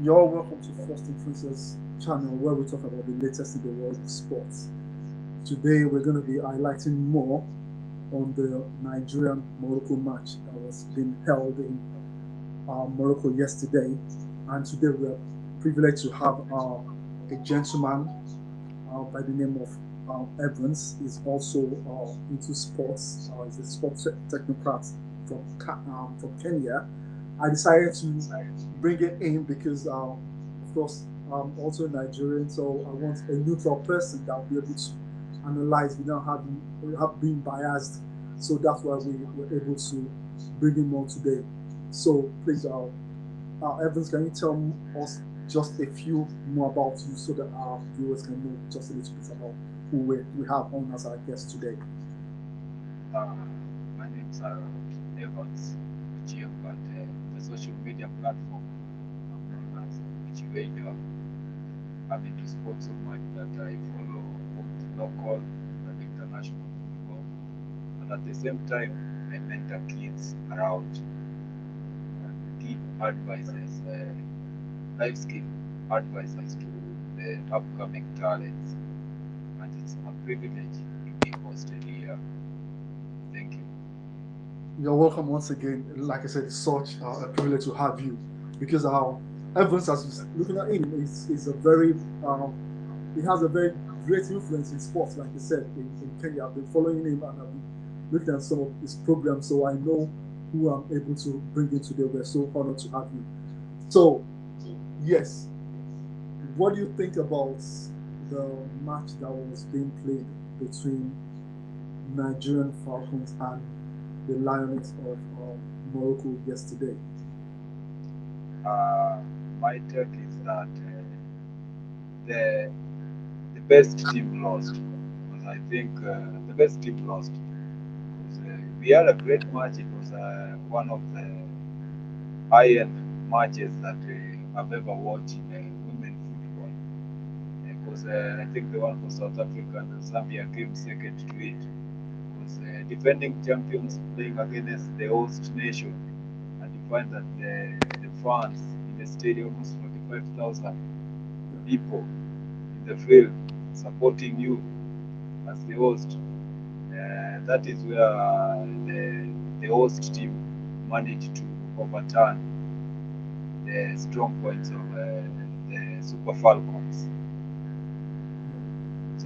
You're welcome to First Influencers channel where we talk about the latest in the world of sports. Today we're going to be highlighting more on the Nigerian Morocco match that was being held in Morocco yesterday. And today we are privileged to have a gentleman by the name of Evans. He's also into sports. He's a sports technocrat from Kenya. I decided to bring it in because, of course, I'm also Nigerian, so I want a neutral person that will be able to analyze without have being biased. So that's why we were able to bring him on today. So please, Evans, can you tell us just a few more about you so that our viewers can know just a little bit about who we have on as our guest today? Uh, my name is Evans Uchiem, but the social media platform I'm known as Uchiweja. I'm into sports so much that I follow both local and international football, and at the same time, I mentor kids around and give advices, life skill advices to the upcoming talents. And it's a privilege to be hosted here. Thank you. You're welcome once again. Like I said, it's such a privilege to have you because Evans, as you're looking at him, is a very he has a very great influence in sports. Like I said, in Kenya, I've been following him and I've been looking at some of his programs, so I know who I'm able to bring in today. We're so honored to have you. So yes, what do you think about the match that was being played between Nigerian Falcons and the Lions of Morocco yesterday? Uh, my take is that the the best team lost. Because I think the best team lost. Because we had a great match. It was one of the high-end matches that I've ever watched in women football. Because I think the one for South Africa and Zambia came second to it. Because defending champions playing against the host nation, and you find that the fans in the stadium, almost 45,000 Yeah. people in the field supporting you as the host. That is where the host team managed to overturn the strong points of the Super Falcons.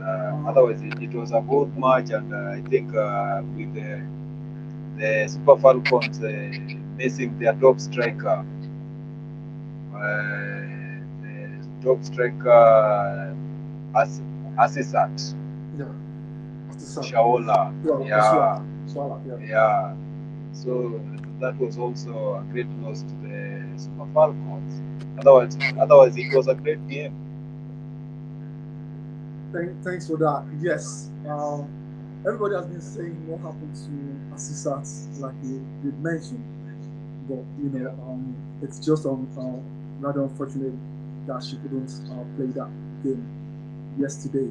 Uh, Otherwise, it was a good match, and I think with the Super Falcons missing their top striker, the top striker as Assisat yeah. Asisat. Shaola, Well, Oswald. yeah, Oswald, yeah. yeah. So that was also a great loss to the Super Falcons. Otherwise, it was a great game. Thanks for that. Yes. Everybody has been saying what happened to Asisat, like you did mention, but Yeah. it's just rather unfortunate that she couldn't play that game yesterday.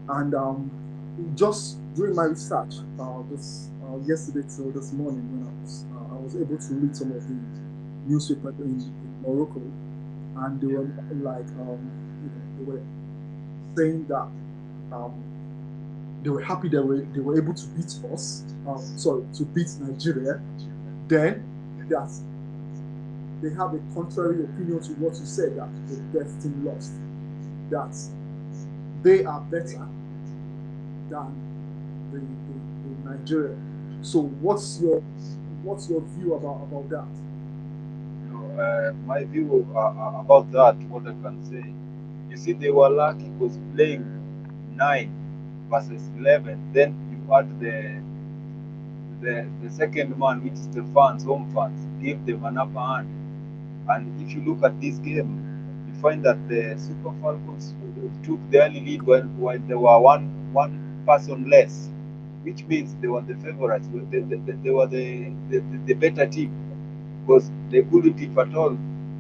And just during my research, this yesterday till this morning, when I was able to read some of the newspaper in Morocco, and they Yeah. were like they were saying that um, they were happy they were able to beat us, sorry, to beat Nigeria. Then that they have a contrary opinion to what you said that the best team lost. That they are better than the Nigeria. So what's your view about that? My view about that, what I can say, you see, they were lucky because playing 9 versus 11. Then you add the second man, which is the fans, home fans, give them an upper hand. And if you look at this game, you find that the Super Falcons took the early lead while they were one person less, which means they were the favorites. They were the better team because they couldn't, if at all,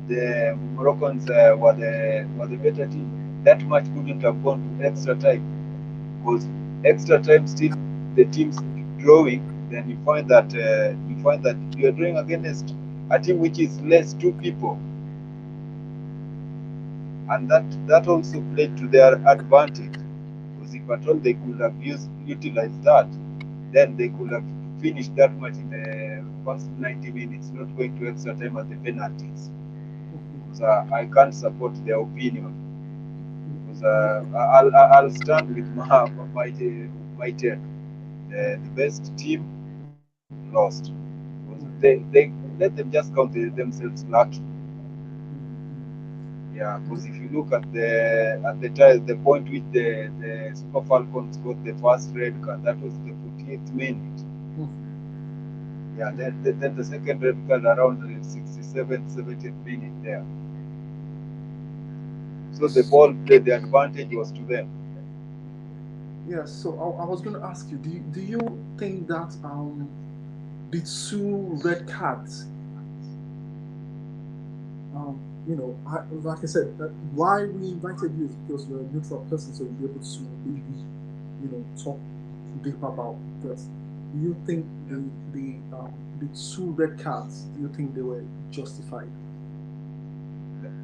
the Moroccans were the better team. That match couldn't have gone to extra time because extra time still the teams drawing. Then you find that you are drawing against a team which is less two people. and that also played to their advantage. Because if at all they could have utilized that, then they could have finished that match in the first 90 minutes, not going to extra time at the penalties. Because I can't support their opinion. Because I'll stand with my take. The best team lost. Because they let them just count themselves lucky. Yeah, because if you look at the point which the Super Falcons got the first red card, that was the 48th minute. Yeah, then the second red card around the 67th, 70th minute there. So the ball played, the advantage was to them. Yeah, so I was going to ask you, do you think that the two red cards, like I said, why we invited you is because you're a neutral person, so you'll be able to maybe, talk deep about this. Do you think Yeah. the two red cards? Do you think they were justified?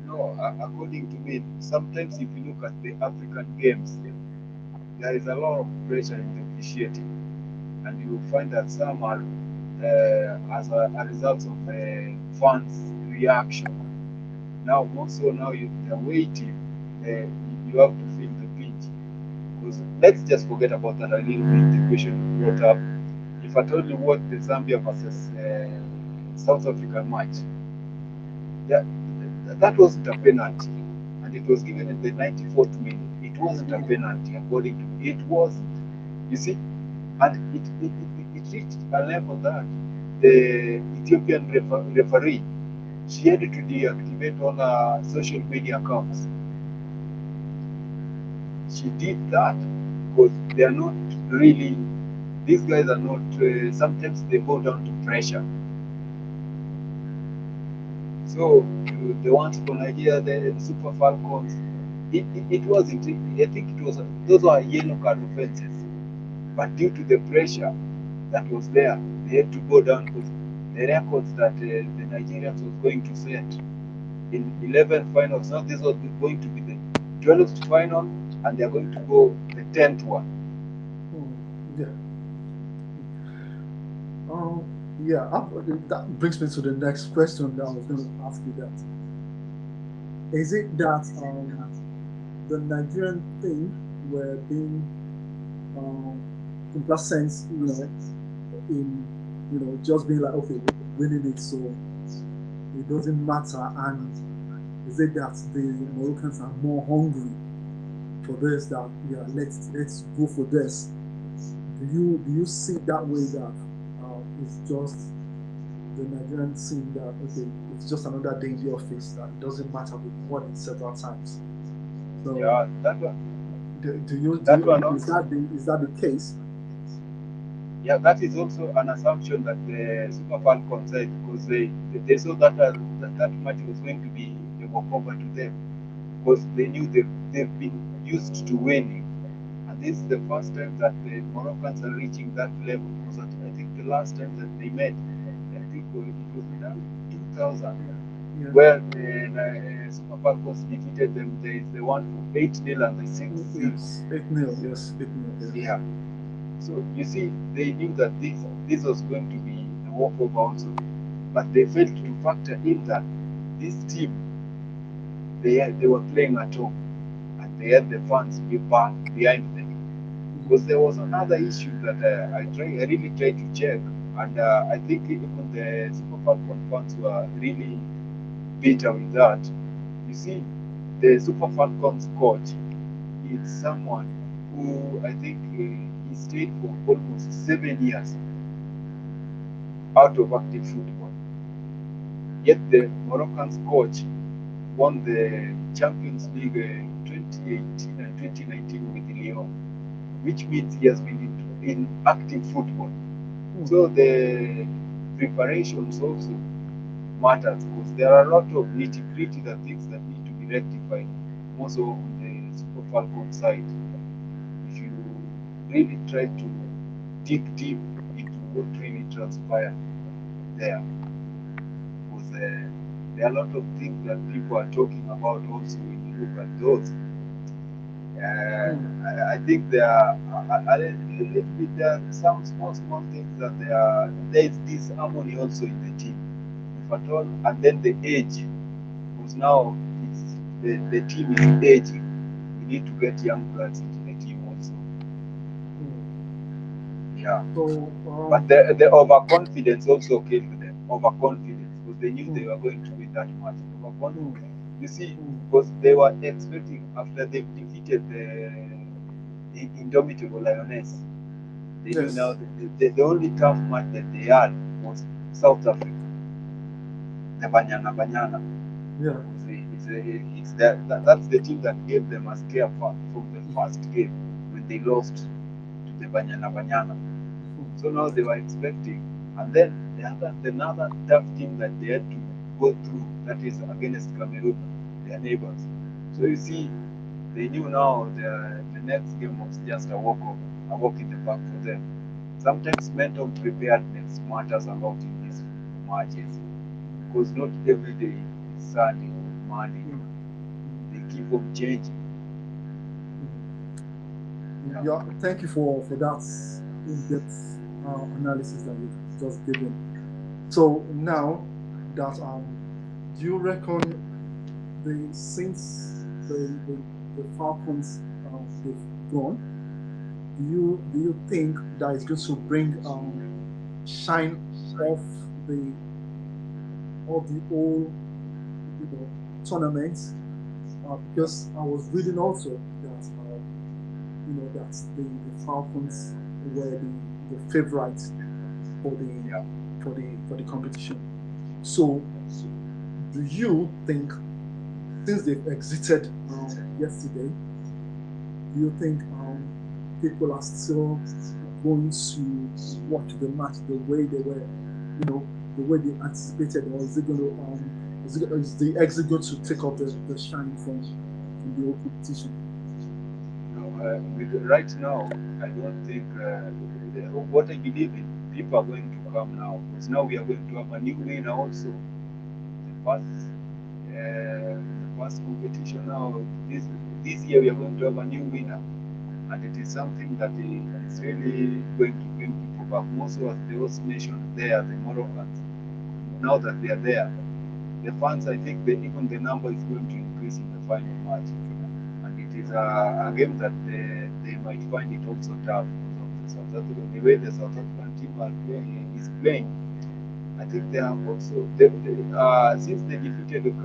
No, according to me, sometimes if you look at the African games, there is a lot of pressure in the officiating, and you find that some are as a result of fans' reaction. Now, more so now they're waiting, you have to feel the pinch. Because let's just forget about that a little bit, the question you brought up. If I told you what the Zambia versus South African match, yeah, that wasn't a penalty, and it was given in the 94th minute. It wasn't a penalty, according to me. It wasn't. You see, and it reached a level that the Ethiopian referee, she had to deactivate all her social media accounts. She did that because they are not really, these guys are not, sometimes they go down to pressure. So the ones from Nigeria, the Super Falcons, it wasn't, I think it was, those were yellow card offenses. But due to the pressure that was there, they had to go down because the records that the Nigerians was going to set in 11 finals, now this was going to be the 12th final, and they're going to go the 10th one. Yeah. Yeah. That brings me to the next question that I was going to ask you. That is it that the Nigerian thing were being complacent, in just being like, okay, we're winning it, so it doesn't matter, and is it that the Moroccans are more hungry for this? That yeah, let's go for this. Do you see it that way, that it's just the Nigerian seeing that okay, it's just another day in the office, that it doesn't matter, we've won it several times. So Yeah, do you that one also. is that the case? Yeah, that is also an assumption that the Super Falcons said because they saw that match was going to be a walkover to them because they knew they've been used to winning. And this is the first time that the Moroccans are reaching that level because I think the last time that they met, I think it was in 2000, Yeah. where the Super Falcons defeated them. There is the one for 8-0 and the 6-0. Yes, 8-0. Yes, 8-0. Yes. Yeah. So you see, they knew that this was going to be a walkover also, but they failed to factor in that this team they were playing at home and they had the fans behind them. Because there was another issue that I really tried to check, and I think even the Super Falcon fans were really bitter with that. You see, the Super Falcons coach is someone who I think he stayed for almost 7 years out of active football. Yet the Moroccan's coach won the Champions League 2018 and 2019 with Lyon, which means he has been in active football. So the preparations also matters because there are a lot of nitty-gritty things that need to be rectified, also on the Super Falcon side. If you really try to dig deep into what really transpired there, was there are a lot of things that people are talking about also when you look at those. I think there are a little bit, there are some small things that there is this harmony also in the team, if at all, and then the age, because now it's the team is aging. We need to get young players into the team also. Yeah. So, But the overconfidence also killed them. Overconfidence, because they knew they were going to win that match. Overconfidence. You see, because they were expecting after they defeated the indomitable Lioness, they knew now yes, the only tough match that they had was South Africa, the Banyana. yeah, That's the team that gave them a scare from the first game when they lost to the Banyana. So now they were expecting, and then another tough team that they had to go through, that is against Cameroon, their neighbors. So you see, they knew now the next game was just a walk in the park for them. Sometimes mental preparedness matters a lot in these matches, because not every day is Sunday or Monday. They keep on changing. yeah. Thank you for that in-depth analysis that you've just given. So now that do you reckon the since the Falcons they've gone, do you think that is going to bring shine off the whole tournaments? Because I was reading also that that the Falcons were the favorites for Yeah. the competition. So do you think since they've exited yesterday, do you think people are still going to watch the match the way they were, the way they anticipated, or is it going to is the exit going to take off the shine from the whole competition? Right now, I don't think what I believe in, people are going to come now, because now we are going to have a new winner also. The first competition now, this year we are going to have a new winner, and it is something that is really going to bring people back. Most of the host nations there, the Moroccans, now that they are there, the fans, I think even the number is going to increase in the final match, and it is a game that they might find it also tough because of the way the South African team is playing. I think they have also since they defeated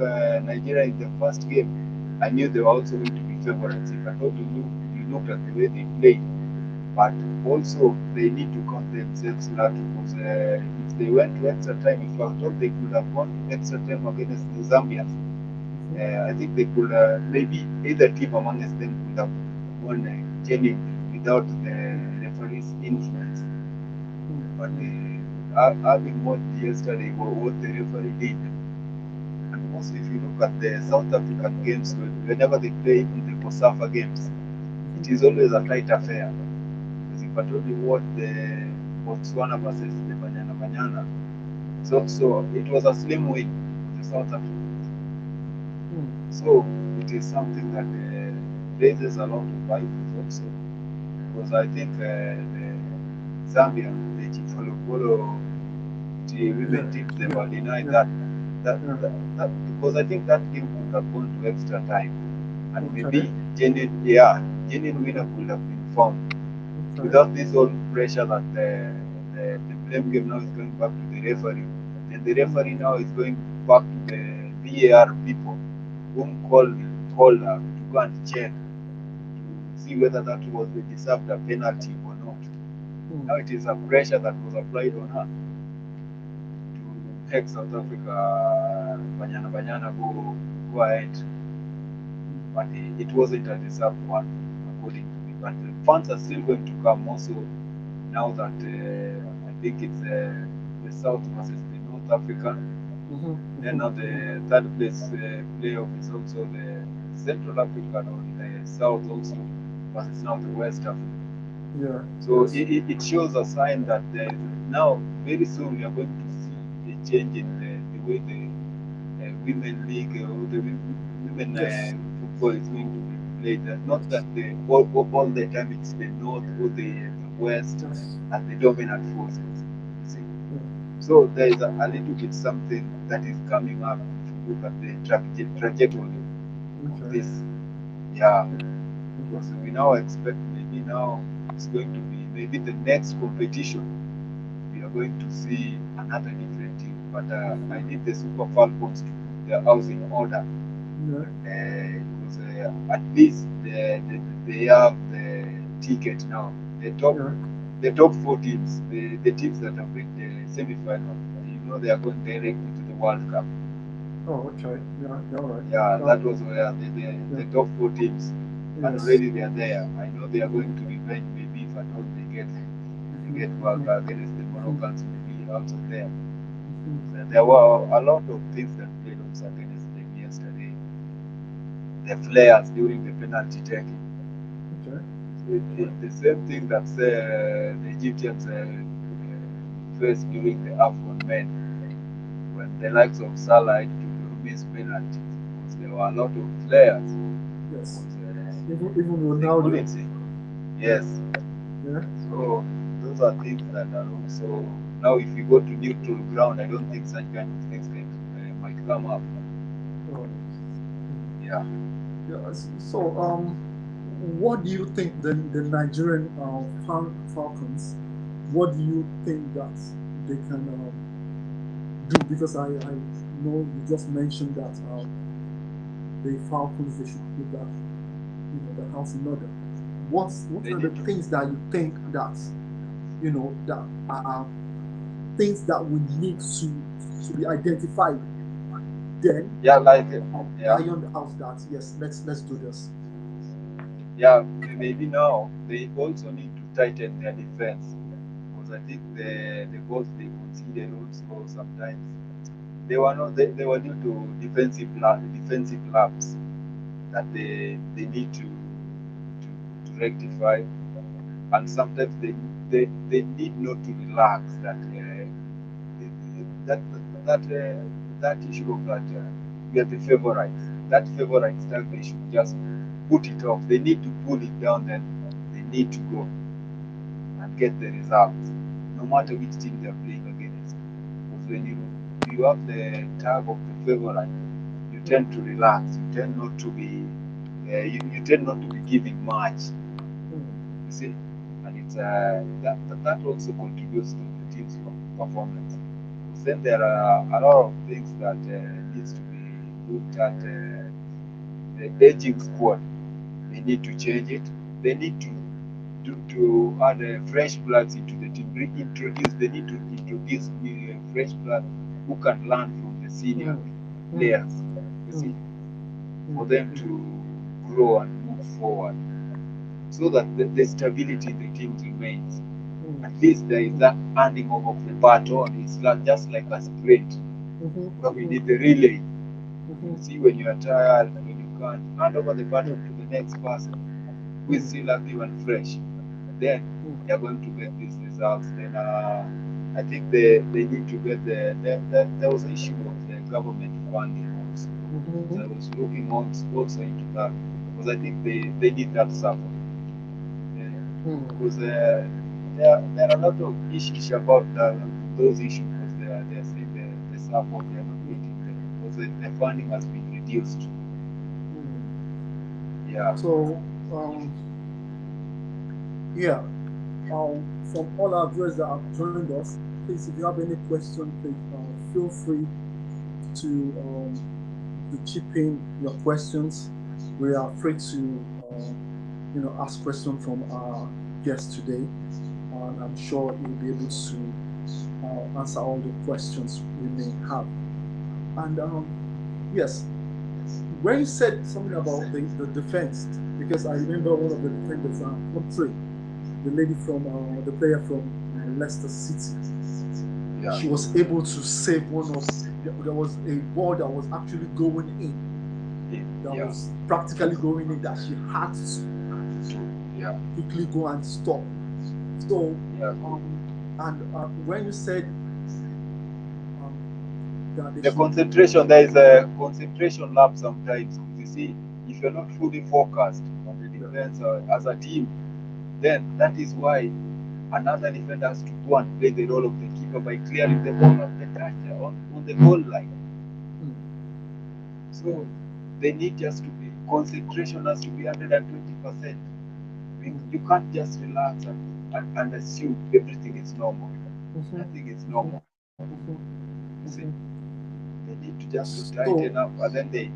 Nigeria in the first game, I knew they were also going to be favorites. If I told you looked at the way they played, but also they need to count themselves lucky, because if they went to extra time, if I thought they could have gone to extra time against the Zambians, I think they could maybe either team amongst them could have won genuinely without the referee's influence. But having watched yesterday what the referee did, and also if you look at the South African games, whenever they play even the COSAFA games, it is always a tight affair. Because if I told you what the Botswana versus the Banyana, so it was a slim win for the South Africans. So it is something that raises a lot of eyebrows also, because I think the Zambia, the Chifolo women team, they were denied that because I think that game could have gone to extra time, and maybe genuine winner could have been found without this whole pressure that the blame game now is going back to the referee, and the referee now is going back to the VAR people whom called her to go and check to see whether that was deserved a penalty or not. Now it is a pressure that was applied on her to make South Africa Banyana go ahead, but it wasn't a deserved one according to me. But the fans are still going to come also now that I think it's the South versus the North Africa. Then now the third place playoff is also the Central African or the South also versus now the West Africa. Yeah. So it shows a sign that now very soon we are going to see a change in the way the women league or the women Yes. football is going to be played. Not Yes. that all the time it's the north or the west Yes. as the dominant forces. You see, Yeah. so there is a little bit something that is coming up. If you look at the trajectory of Okay. this, yeah, Yeah. Okay. because we now expect maybe now it's going to be maybe the next competition we are going to see another different team. But I need the Super Falcons to put their house in order Yeah. because at least they have the ticket now. The top Yeah. the top four teams, the teams that have reached the semi-final, they are going directly to the World Cup. Oh, okay. Yeah. Yeah. All right. Yeah, Oh, that was where yeah. the top four teams, and Yes. already they are there. I know they are going Mm-hmm. to revenge maybe if at all they Mm-hmm. get World Mm-hmm. Cup against the Mm-hmm. Moroccans, maybe also there. Mm-hmm. There were a lot of things that played also against them yesterday. The flares during the penalty taking. Okay. Okay. The same thing that the Egyptians faced during the Afghan men when the likes of Salah to miss penalties because there were a lot of flares. Yes. Was, Even they Ronaldo. couldn't see. Yeah. Yes. Yeah. So those are things that are also now if you go to neutral ground, I don't think such kind of things might come up. Oh. Mm. Yeah. Yeah. So, what do you think the Nigerian Falcons? What do you think that they can do? Because I know you just mentioned that the Falcons they should put that the house in order. What They are the need to. things that you think that that are things that we need to be identified? Then Yeah, like yeah, iron out that yes, let's do this. yeah. Maybe now they also need to tighten their defense because I think the goals they conceded also sometimes they were due to defensive lapse that they need to rectify, and sometimes they need not to relax that that that issue of that we are the favorites. That favorite style they should just put it off. They need to pull it down. Then they need to go and get the results, no matter which team they are playing against. Because when you have the tag of the favorite, you Yeah. tend to relax. You tend not to be you tend not to be giving much. Mm. You see, and it's that also contributes to the team's performance. Then there are a lot of things that needs to be looked at. The aging squad, they need to change it. They need to add fresh blood into the team. Reintroduce. They need to introduce new fresh blood who can learn from the senior Mm. Mm. players. You see, Mm. for Mm. them Mm. to grow and move forward, so that the stability in the team remains. Mm. At least there is Mm. that handing over of the baton. It's like, just like a sprint Mm-hmm. where we Mm-hmm. need the relay. Mm-hmm. You see, when you are tired, when you can't hand over the Yeah. baton to the next person who is Mm. still active and fresh, then Mm. they are going to get these results. Then I think they need to get there was an issue of the government funding also. Mm-hmm. So I was looking also into that because I think they need that support. Mm. Because there are a lot of issues about those issues because they are saying the support they are not Mm. getting them because the funding has been reduced. Mm. Yeah. So yeah, from all our viewers that have joined us, please if you have any question, please feel free to chip in your questions. We are free to ask questions from our guest today, and I'm sure he'll be able to answer all the questions we may have. And yes, when you said something about the defense, because I remember one of the defenders, Humphrey, the lady from the player from Leicester City, Yeah. she was able to save one of. There was a ball that was actually going in, that Yeah. was practically going in, that she had to Yeah. quickly go and stop. So, Yeah. and when you said um, that they The should. concentration, there is a concentration lap sometimes. You see, if you're not fully focused on the Yeah. defense as a team, then that is why another defender has to go and play the role of the keeper by clearing the ball on the touch on the goal line. Mm, So mm, they need just to be concentration has to be 120%. mm, You can't just relax and assume everything is normal. mhm, Nothing is mhm, normal. mhm, You see, mhm. they need to just to So, tighten up, and then they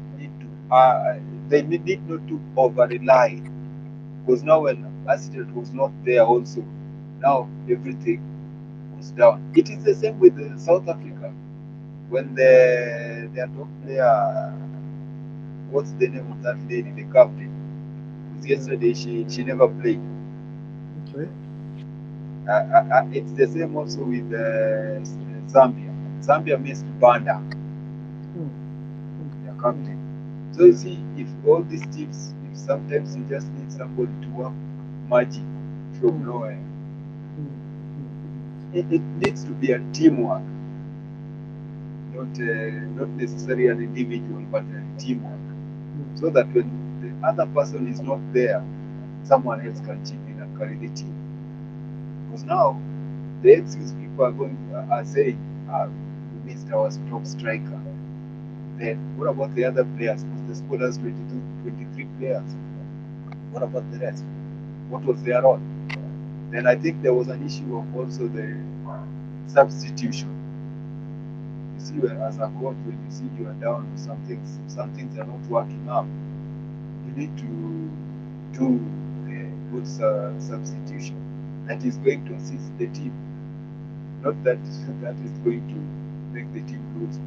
need not to over rely, because now when accident was not there also, now everything was down. It is the same with South Africa when their top player, what's the name of that lady, the captain? Because yeah, yesterday she never played. okay. It's the same also with Zambia. Zambia missed Banda, Mm, mm, their mm, captain. So you yeah. see, if all these teams, if sometimes you just need somebody to work magic from Mm, nowhere, mm, mm, mm. it needs to be a teamwork, not necessarily an individual, but a teamwork, Mm, so that when the other person is not there, someone else can chip in and carry the team. Because now the excuse people are saying, we missed our top striker. Then what about the other players? Because the squad has 22, 23 players. What about the rest? What was their role? Then I think there was an issue of also the substitution. You see, as a coach, when you see you are down or some things are not working out, you need to do a good substitution that is going to assist the team, not that is going to make the team lose.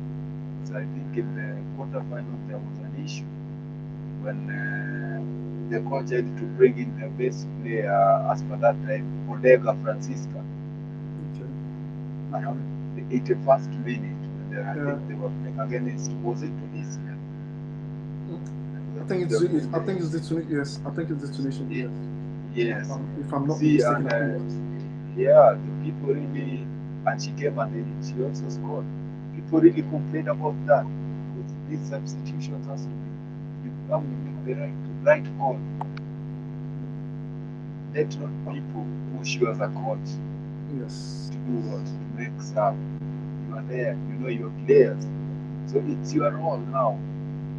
So I think in the quarterfinals there was an issue when the coach had to bring in the best player as per that time, Odega Francisca, okay. around Okay. the 81st minute when I Yeah. think they were playing against, was it Tunisia? Mm, I I think think it's they were it, playing I think it's the Yes, I think it's the Tunisian. Yes. yes. If I'm not See, mistaken, and I think it is. yeah, the people really, and she came and she also scored. People really complained about that because these substitutions has to be, you have to Mm, make the right call. mm, Let not people push you as a coach yes. to do what? To make sub. You are there, you know your players. So it's your role now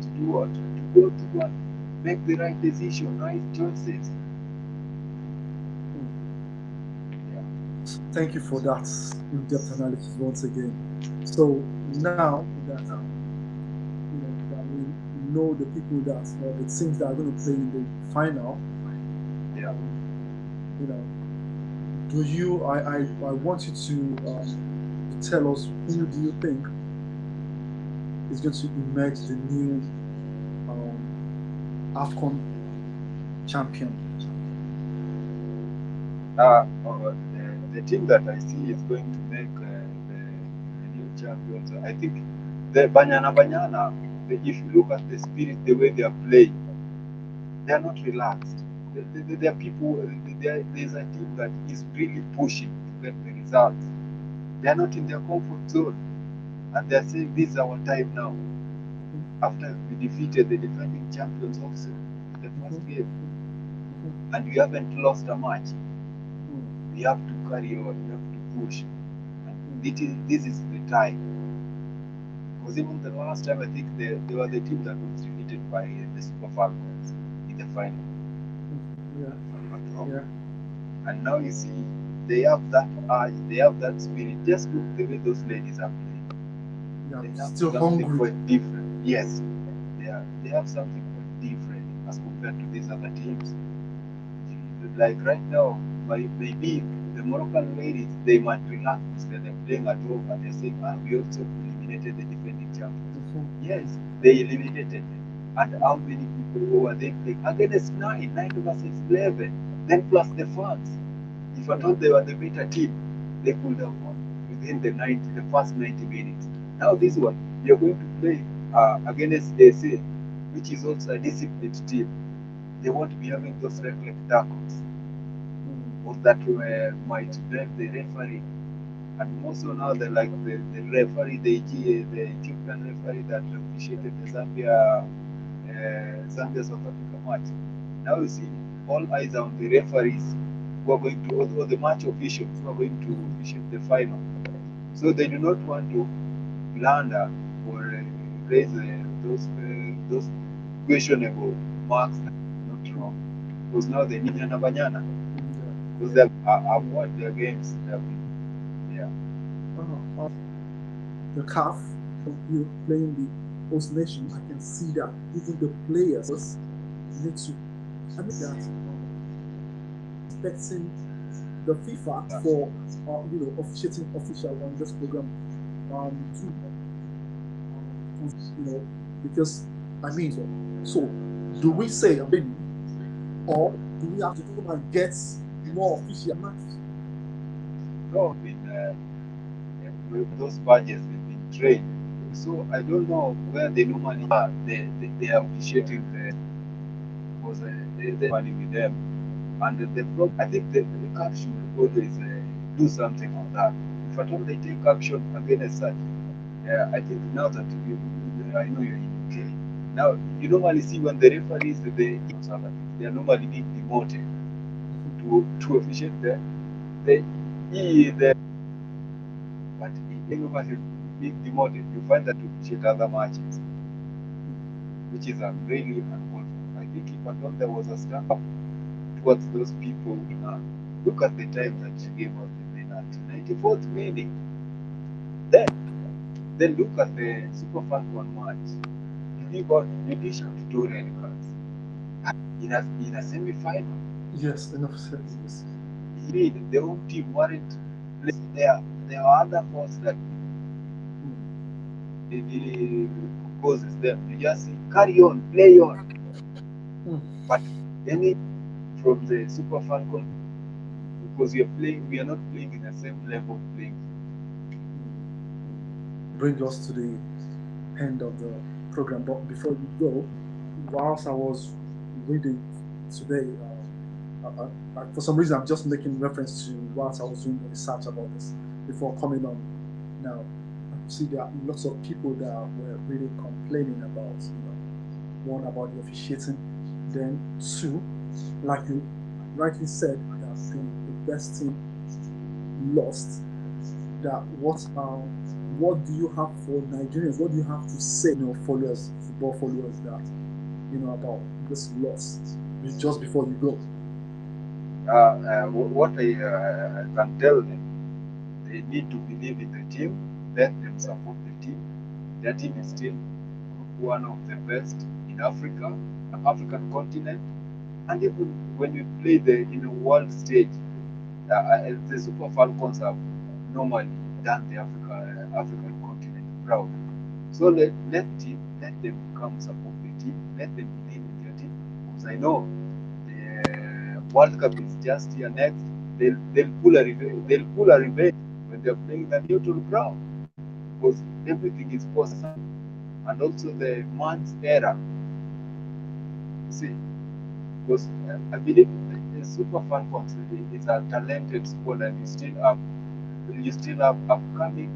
to do what? To go through and make the right decision, right choices. Mm. Yeah. Thank you for that in-depth analysis once again. So now that that we know the people that or the teams that are going to play in the final, Yeah. um, you know, do you? I want you to tell us who do you think is going to emerge the new um, Afcon champion? The team that I see is going to make the new champions. I think the Banyana, if you look at the spirit, the way they are playing, they are not relaxed. There are people, there's a team that is really pushing to get the results. They are not in their comfort zone. And they are saying, this is our time now. Mhm, After we defeated the defending champions also in the mhm, first game, mhm, and we haven't lost a match, mm, we have to carry on, we have to push. mm, This is the time. Because even the last time, I think they were the team that was defeated by the Super Falcons in the final, mm. Yeah, if I'm not wrong. yeah, And now you see, they have that urge, they have that spirit. Just look the way those ladies are playing. yeah. They have Still something hungry. quite different. Yes, they have something quite different as compared to these other teams. Like right now, maybe the Moroccan ladies they might relax because they're playing at home and they're saying, we also eliminated the defending champions. Mhm, Yes, mhm, they eliminated them. And how mhm, many people were they playing? Against nine versus 11. Then plus the fans. If I yeah, thought they were the better team, they could have mhm, won within the first 90 minutes. Now this mhm, one, you're going to play against AC, which is also a disciplined team. They won't be having those reckless tackles mm, or that might bend the referee. And also now the referee, the Ethiopian referee that officiated the Zambia South Africa match. Now you see all eyes are on the referees who are going to, or the match officials who are going to officiate the final. So they do not want to blunder or raise those questionable marks that are not wrong. Because now they need Banyana. Because I've watched their games. Yeah. The CAF, you playing the host nation, I can see that even the players need to, I mean that expecting the FIFA for officiating official on this program too, because I mean, so do we say or do we have to come and get more official matches? No, with those badges they've been trained. So I don't know where they normally are. They are officiating because they're money with them. And I think the CAF should always do something on that. If at all they take action against such, I think now that I know you're in UK, now you normally see when the referees they are normally being demoted to officiate the but if normally being demoted, you find that to officiate other matches, which is really uncalled for. I think if at all there was a stand up towards those people, look at the time that she gave us the penalty, 94th minute. Then look at the Super Falcon match. You dish out two red cards in a semi-final. Yes, enough said. Yes. The home team weren't there. There are other faults that causes them. You just say, carry on, play on. But any from the Super Falcon, because we are not playing in the same level playing. Bring us to the end of the program. But before we go, whilst I was reading today, for some reason I'm just making reference to whilst I was doing research about this before coming on. Now, I see there are lots of people that were really complaining about, one about the officiating, then two, like you rightly said, that the best team lost. That what do you have for Nigerians? What do you have to say, followers, football followers, that about this loss just before you go? What I can tell them, they need to believe in the team. Let them support the team. Their team is still one of the best in Africa, African continent, and even when you play in the world stage, the Super Falcons have normally done the African continent proud. So let them come support the team. Let them believe in their team, because I know the World Cup is just here next. They'll pull a revenge when they're playing the neutral ground, because everything is possible. And also the man's era. You see, because I believe the Super Falcons is a talented squad, and you still have upcoming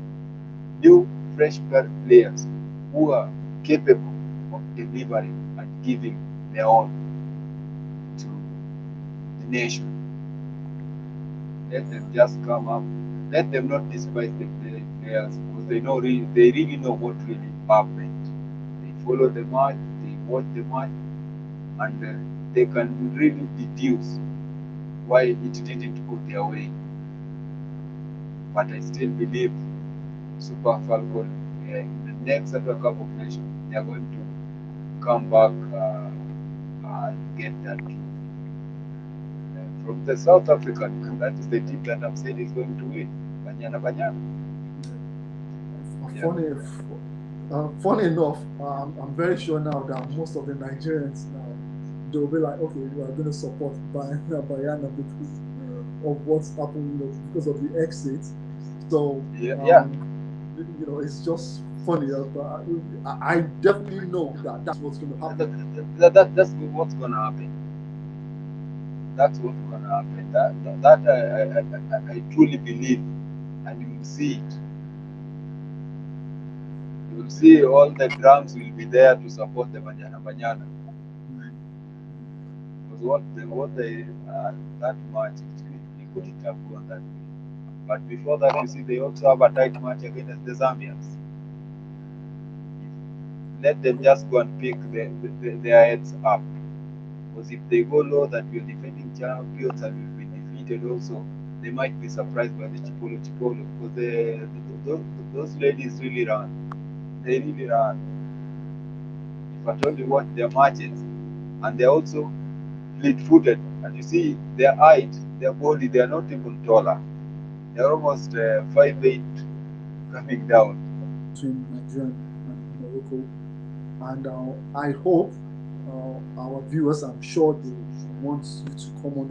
new fresh players who are capable of delivering and giving their all to the nation. Let them just come up. Let them not despise the players, because they really know what really happened. They follow the match, they watch the match, and they can really deduce why it didn't go their way. But I still believe Super Falcon in the next Africa Cup of Nations, they are going to come back and get that from the South African, and that is the team that I've said is going to win. Banyana. Funny enough, I'm very sure now that most of the Nigerians now, they'll be like, okay, we are going to support Bayana because of what's happened, because of the exit. So it's just funny. I definitely know that that's what's going to happen. That's what's going to happen. That's what's going to happen. That I truly believe and you will see all the drums will be there to support the Banyana Banyana. Because that match it couldn't have gone that way. But before that, you see, they also have a tight match against the Zambians. Let them just go and pick their heads up. Because if they go low that we're defending champions and we've been defeated also, they might be surprised by the Chipolo Chipolo. Because those ladies really run. They really run. If I told you watch their matches, and they're also fleet-footed. And you see their height, their body, they are not even taller. They're almost 5'8" coming down. Between Nigeria and Morocco. And I hope our viewers, I'm sure they want you to come on